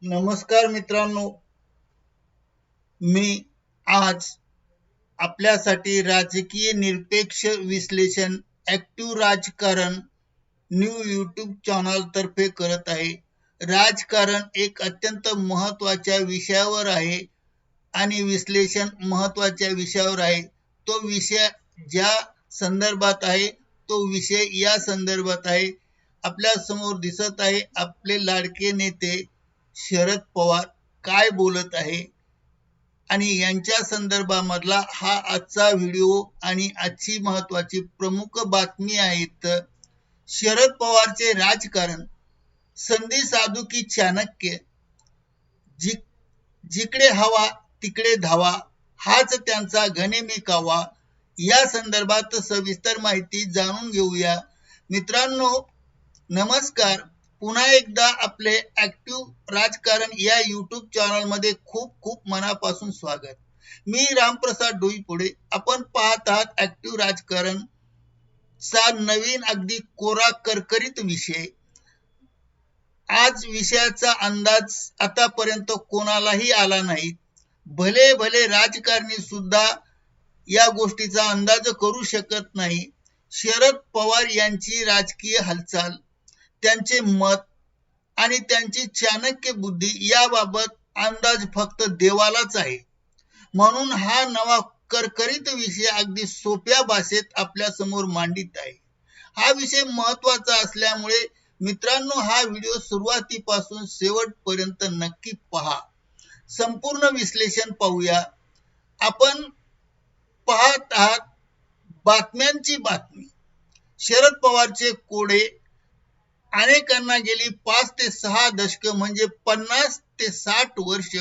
नमस्कार मित्रांनो, मी आज आपल्यासाठी राजकीय निरपेक्ष विश्लेषण ॲक्टिव्ह राजकारण न्यू यूट्यूब चॅनल तर्फे करत आहे. राजकारण एक अत्यंत महत्त्वाच्या विषयावर आहे आणि विश्लेषण महत्त्वाच्या विषयावर आहे. तो विषय ज्या संदर्भात आहे, तो विषय या संदर्भात आहे. आपल्या समोर दिसत आहे आपले लाडके नेते शरद पवार काय बोलत आहे आणि यांच्या संदर्भामधला हा आजचा व्हिडिओ आणि आजची महत्वाची प्रमुख बातमी आहेत. शरद पवारचे राजकारण, संधी साधू की चाणक्य, जिकडे हवा तिकडे धावा, हाच त्यांचा गनेमी कावा. या संदर्भात सविस्तर माहिती जाणून घेऊया. मित्रांनो नमस्कार. पुन्हा एकदा आपले ॲक्टिव्ह राजकारण या यूट्यूब चॅनलमध्ये खूप खूप मनापासून स्वागत. मी रामप्रसाद डोईपुढे. आपण पाहत आहात ॲक्टिव्ह राजकारण चा नवीन अगदी कोरा करकरीत विषय. आज विषयाचा अंदाज आतापर्यंत कोणालाही आला नाही. भले भले राजकारणी सुद्धा या गोष्टीचा अंदाज करू शकत नाही. शरद पवार यांची राजकीय हालचाल, त्यांचे मत आणि त्यांची चाणक्य बुद्धी याबाबत अंदाज फक्त देवालाच आहे. म्हणून हा नवा करकरीत विषय अगदी सोप्या भाषेत आपल्या समोर मांडित आहे. हा विषय महत्त्वाचा असल्यामुळे मित्रांनो हा व्हिडिओ सुरुवातीपासून शेवटपर्यंत नक्की पहा. संपूर्ण विश्लेषण पाहूया. आपण पाहत आहात बातम्यांची बातमी. शरद पवारचे कोडे अनेकांना गेली 5 ते 6 दशक म्हणजे 50 ते 60 वर्ष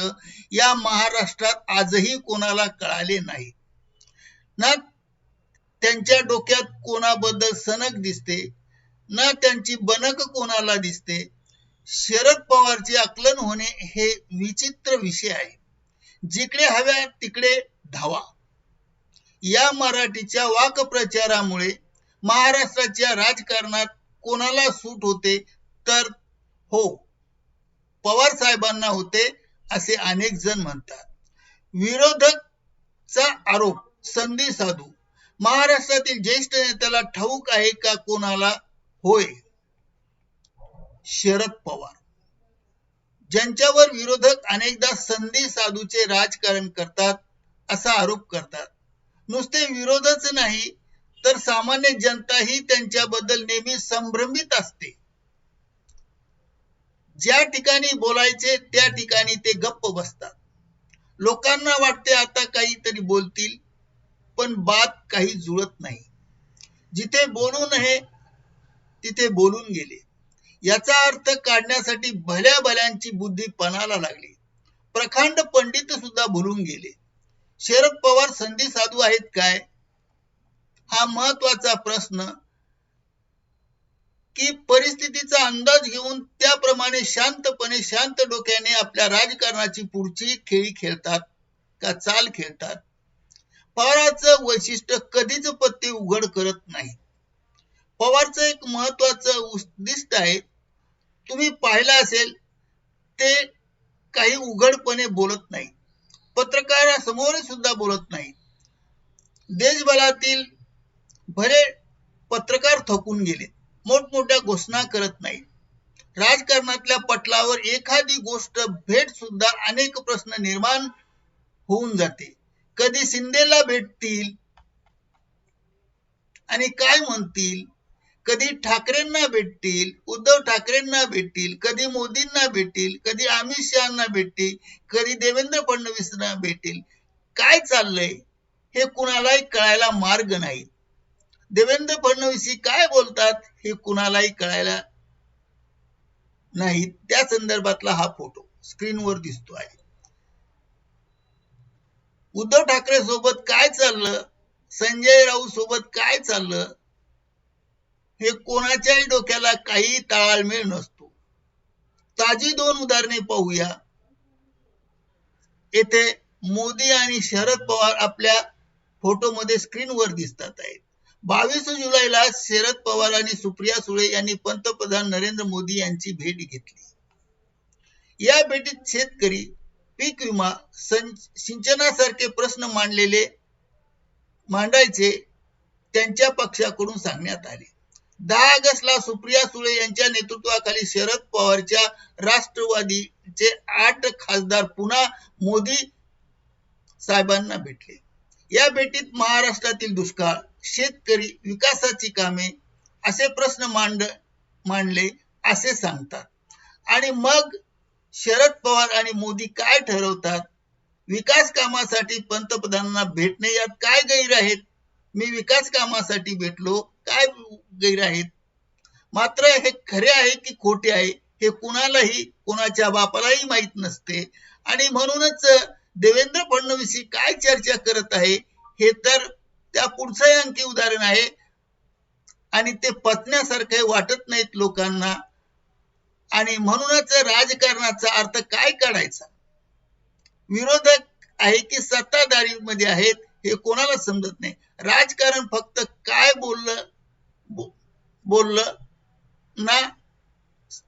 या महाराष्ट्रात आजही कोणाला कळाले नाही ना. त्यांच्या डोक्यात कोणाबद्दल सनक दिसते ना त्यांची बनक कोणाला दिसते. शरद पवारचे आकलन होणे हे विचित्र विषय आहे. जिकडे हव्या तिकडे धावा या मराठीच्या वाक्प्रचारामुळे महाराष्ट्राच्या राजकारणात कोणाला सूट होते तर हो, पवार साहेबांना होते असे अनेक जण म्हणतात. विरोधकचा आरोप, संधी साधू. महाराष्ट्रातील ज्येष्ठ नेत्याला ठाऊक आहे का कोणाला? होय, शरद पवार. ज्यांच्यावर विरोधक अनेकदा संधी साधूचे राजकारण करतात असा आरोप करतात. नुसते विरोधच नाही तर सामान्य जनताही त्यांच्याबद्दल नेहमी संभ्रमित असते. ज्या ठिकाणी बोलायचे त्या ठिकाणी ते गप्प बसतात. लोकांना वाटते आता काहीतरी बोलतील, पण बात काही जुळत नाही. जिथे बोलू नये तिथे बोलून गेले. याचा अर्थ काढण्यासाठी भल्या भल्यांची बुद्धी पणाला लागली. प्रखंड पंडित सुद्धा भुलून गेले. शरद पवार संधी साधू आहेत काय? हा महत्वाचा प्रश्न की परिस्थितीचा अंदाज घेऊन त्याप्रमाणे शांतपणे शांत डोक्याने आपल्या राजकारणाची पुढची खेळी खेळतात का चाल खेळतात. पवारांचं वैशिष्ट्य कधीच पत्ते उघड करत नाही. पवारचं एक महत्वाचं उद्दिष्ट आहे, तुम्ही पाहिलं असेल, ते काही उघडपणे बोलत नाही. पत्रकारासमोर सुद्धा बोलत नाही. देशभरातील भले पत्रकार थकून गेले, मोठमोठ्या घोषणा करत नाही. राजकारणातल्या पटलावर एखादी गोष्ट भेट सुद्धा अनेक प्रश्न निर्माण होऊन जाते. कधी शिंदेला भेटतील आणि काय म्हणतील, कधी ठाकरेंना भेटतील, उद्धव ठाकरेंना भेटतील, कधी मोदींना भेटतील, कधी अमित शहाना भेटतील, कधी देवेंद्र फडणवीसांना भेटतील. काय चाललंय हे कुणालाही कळायला मार्ग नाही. देवेंद्र फडणवीस काय बोलतात हे कुणालाही कळायला नाही. त्या संदर्भातला हा फोटो स्क्रीनवर दिसतो आहे. उद्धव ठाकरे सोबत काय चाललं, संजय राऊत सोबत काय चाललं हे कोणाच्याही डोक्याला काही ताळमेळ नसतो. ताजी 2 उदाहरणे पाहूया. येथे मोदी आणि शरद पवार आपल्या फोटोमध्ये स्क्रीनवर दिसतात आहेत. 22 जुलैला शरद पवार आणि सुप्रिया सुळे यांनी पंतप्रधान नरेंद्र मोदी यांची भेट घेतली. या भेटीत शेतकरी, पीक विमा, सिंचनासारखे प्रश्न मांडायचे त्यांच्या पक्षाकडून सांगण्यात आले. 10 ऑगस्टला सुप्रिया सुळे यांच्या नेतृत्वाखाली शरद पवारच्या राष्ट्रवादीचे 8 खासदार पुन्हा मोदी साहेबांना भेटले. या भेटीत महाराष्ट्रातील दुष्काळ, शेतकरी, विकासाची कामे असे प्रश्न मांडले असे सांगतात. आणि मग शरद पवार आणि मोदी काय ठरवतात? विकास कामासाठी पंतप्रधानांना भेटणे यात काय गैर आहेत? मी विकास कामासाठी भेटलो, काय गैर आहेत? मात्र हे खरे आहे की खोटे आहे हे कुणालाही, कोणाच्या बापालाही माहीत नसते. आणि म्हणूनच देवेंद्र फडणवीस काय चर्चा करत आहे हे तर त्या पुढचं आणखी उदाहरण आहे. आणि ते पचण्यासारखे वाटत नाहीत लोकांना. आणि म्हणूनच राजकारणाचा अर्थ काय काढायचा? विरोधक आहे की सत्ताधारी मध्ये आहेत हे कोणाला समजत नाही. राजकारण फक्त काय बोललं ना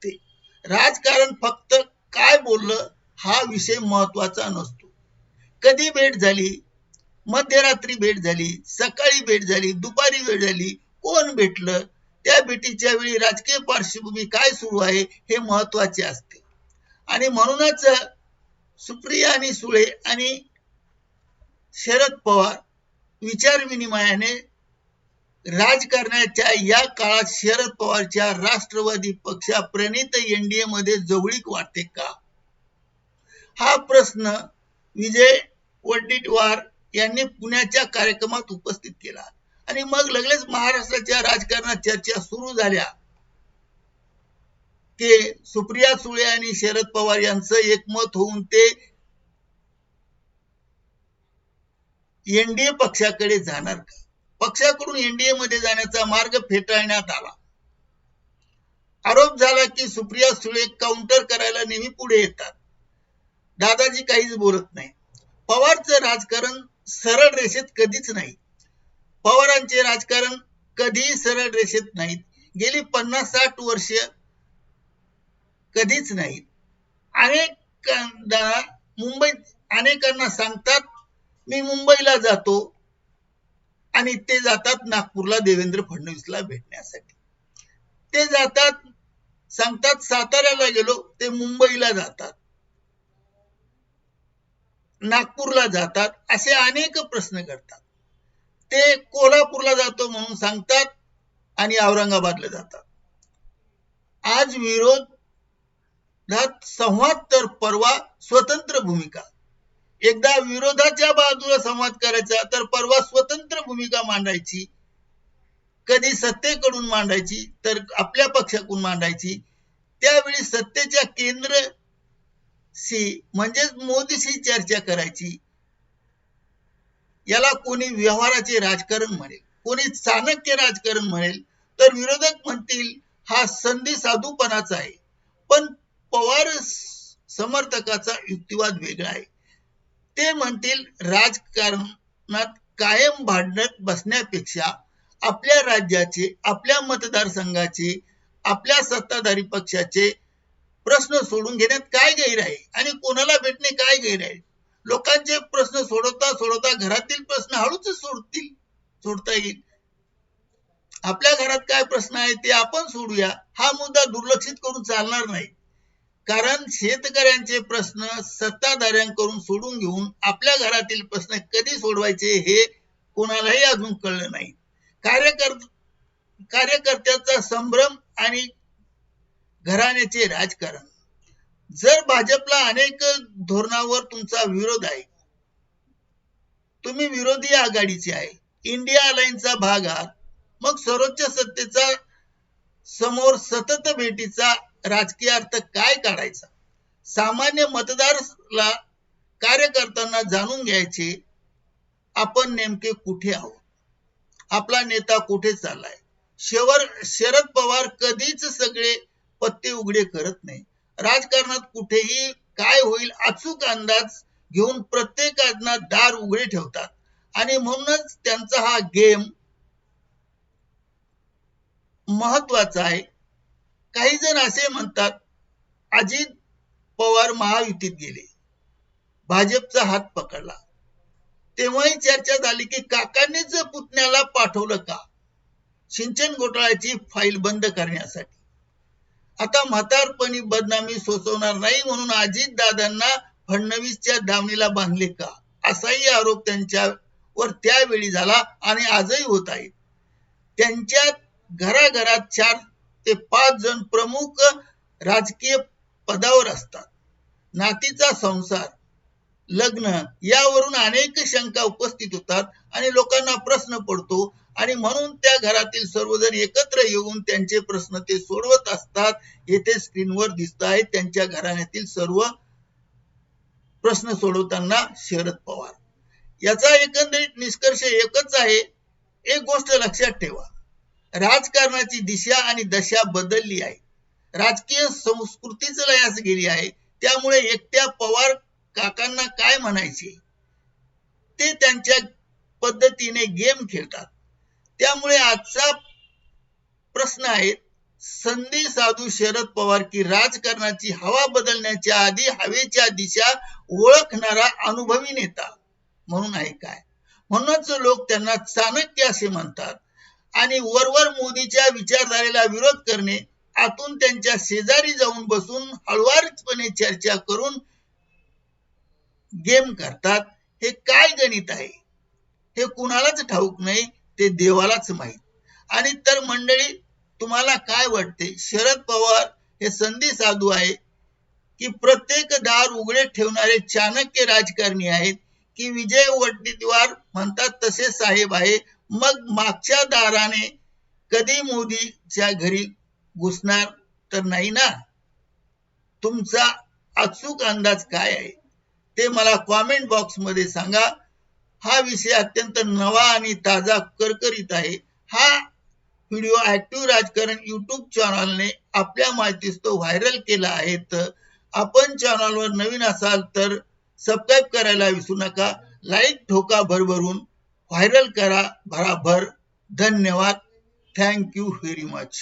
ते राजकारण फक्त काय बोललं हा विषय महत्वाचा नसतो. कधी भेट झाली, मध्यरात्री भेट झाली, सकाळी भेट झाली, दुपारी भेट झाली, कोण भेटलं, त्या भेटीच्या वेळी राजकीय पार्श्वभूमी काय सुरू आहे हे महत्वाचे असते. आणि म्हणूनच सुप्रिया आणि सुळे आणि शरद पवार विचार विनिमयाने राजकारणाच्या या काळात शरद पवारच्या राष्ट्रवादी पक्षाप्रणित एनडीए मध्ये जवळीक वाटते का? हा प्रश्न विजय वडेट्टीवार यांनी पुण्याच्या कार्यक्रमात उपस्थित केला. आणि मग लगेच महाराष्ट्राच्या राजकारणात चर्चा सुरू झाल्या की सुप्रिया सुळे आणि शरद पवार यांचं एकमत होऊन ते एनडीए पक्षाकडे जाणार का? पक्षाकडून एनडीए मध्ये जाण्याचा मार्ग फेटाळण्यात आला. आरोप झाला की सुप्रिया सुळे काउंटर करायला नेहमी पुढे येतात. दादाजी काहीच बोलत नाही. पवारचं राजकारण सरळ रेषेत कधीच नाही. पवारांचे राजकारण कधीही सरळ रेषेत नाहीत. गेली 50-60 वर्ष कधीच नाहीत. अनेकांना सांगतात मी मुंबईला जातो आणि ते जातात नागपूरला देवेंद्र फडणवीसला भेटण्यासाठी. ते जातात, सांगतात साताऱ्याला गेलो, ते मुंबईला जातात, नागपूरला जातात, असे अनेक प्रश्न करतात. ते कोल्हापूरला जातो म्हणून सांगतात आणि औरंगाबादला जातात. आज विरोधात संवाद तर परवा स्वतंत्र भूमिका. एकदा विरोधाच्या बाजूला संवाद करायचा तर परवा स्वतंत्र भूमिका मांडायची. कधी सत्तेकडून मांडायची तर आपल्या पक्षाकडून मांडायची. त्यावेळी सत्तेच्या केंद्रशी म्हणजेच मोदीशी चर्चा करायची. याला कोणी व्यवहाराचे राजकारण म्हणेल, कोणी चाणक्य राजकारण म्हणेल, तर विरोधक म्हणतील हा संधी साधूपणाचा आहे. पण पवार समर्थकाचा युक्तिवाद वेगळा आहे. ते म्हणतील राजकारणात कायम भांडत बसण्यापेक्षा आपल्या राज्याचे, आपल्या मतदारसंघाचे, आपल्या सत्ताधारी पक्षाचे प्रश्न सोडून घेण्यात काय गैर आहे आणि कोणाला भेटणे काय गैर आहे. लोकांचे प्रश्न सोडवता सोडवता घरातील प्रश्न हळूच सोडता येईल. आपल्या घरात काय प्रश्न आहे ते आपण सोडूया. हा मुद्दा दुर्लक्षित करून चालणार नाही. कारण शेतकऱ्यांचे प्रश्न सत्ताधाऱ्यांकडून सोडून घेऊन आपल्या घरातील प्रश्न कधी सोडवायचे हे कोणालाही अजून कळलं नाही. कार्यकर्त्याचा संभ्रम आणि घराण्याचे राजकारण. जर भाजपला अनेक धोरणावर तुमचा विरोध आहे, तुम्ही विरोधी आघाडीचे आहे, इंडिया अलायन्सचा भाग आहात, मग सर्वोच्च सत्तेचा समोर सतत भेटीचा राजकीय अर्थ काय काढायचा? सामान्य मतदाराला, कार्यकर्त्यांना जाणून घ्यायचे आपण नेमके कुठे आहोत, आपला नेता कुठे चाललाय. शरद पवार कधीच सगळे पत्ते उघडे करत नाही. राजकारणात कुठेही काय होईल अचूक अंदाज घेऊन प्रत्येकांना दार उघडे ठेवतात. आणि म्हणूनच त्यांचा हा गेम महत्वाचा आहे. काही जण असे म्हणतात अजित पवार महायुतीत गेले, भाजपचा हात पकडला. तेव्हाही चर्चा झाली की काकांनीच पुतण्याला पाठवलं का सिंचन घोटाळ्याची फाईल बंद करण्यासाठी. आता म्हातारपणी बदनामी सोसवणार नाही म्हणून अजितदादांना फडणवीसच्या दावणीला बांधले का, असाही आरोप त्यांच्यावर त्यावेळी झाला आणि आजही होत आहे. त्यांच्या घराघरात 4 ते 5 जण प्रमुख राजकीय पदावर असतात. नातीचा संसार, लग्न यावरून अनेक शंका उपस्थित होतात आणि लोकांना प्रश्न पडतो आणि म्हणून त्या घरातील सर्वजण एकत्र येऊन त्यांचे प्रश्न ते सोडवत असतात. येथे स्क्रीनवर दिसत आहे त्यांच्या घराण्यातील सर्व प्रश्न सोडवताना शरद पवार. याचा एकंदरीत निष्कर्ष एकच आहे. एक गोष्ट लक्षात ठेवा, राजकारणाची दिशा आणि दशा बदलली आहे. राजकीय संस्कृतीच लयास गेली आहे. त्यामुळे एकट्या पवार काकांना काय म्हणायचे ते त्यांच्या पद्धतीने गेम खेळतात. त्यामुळे आजचा प्रश्न आहे, संधी साधू शरद पवार की राजकारणाची हवा बदलण्याच्या आधी हवेच्या दिशा ओळखणारा अनुभवी नेता म्हणून आहे काय. म्हणूनच लोक त्यांना चाणक्य असे म्हणतात आणि वरवर मोदीच्या विचारधारेला विरोध करणे, आतून त्यांच्या शेजारी जाऊन बसून हळुवारपणे चर्चा करून गेम करतात. हे काय गणित आहे हे कुणालाच ठाऊक नाही, ते देवालाच माहीत. आणि तर मंडळी, तुम्हाला काय वाटते, शरद पवार हे संधी साधू आहे की प्रत्येक दार उघडे ठेवणारे चाणक्य राजकारणी आहेत, की विजय वडेट्टीवार म्हणतात तसे साहेब आहे, मग मागच्या दाराने कधी मोदीच्या घरी घुसणार तर नाही ना. तुमचा अचूक अंदाज काय आहे ते मला कॉमेंट बॉक्स मध्ये सांगा. हा विषय अत्यंत नवा आणि ताजा करकरीत आहे. हा व्हिडिओ ऍक्टिव्ह राजकारण युट्यूब चॅनलने आपल्या माहितीस तो व्हायरल केला आहे. तर आपण चॅनलवर नवीन असाल तर सबस्क्राईब करायला विसरू नका. लाईक ठोका भरभरून, व्हायरल करा भराभर. धन्यवाद. Thank you very much.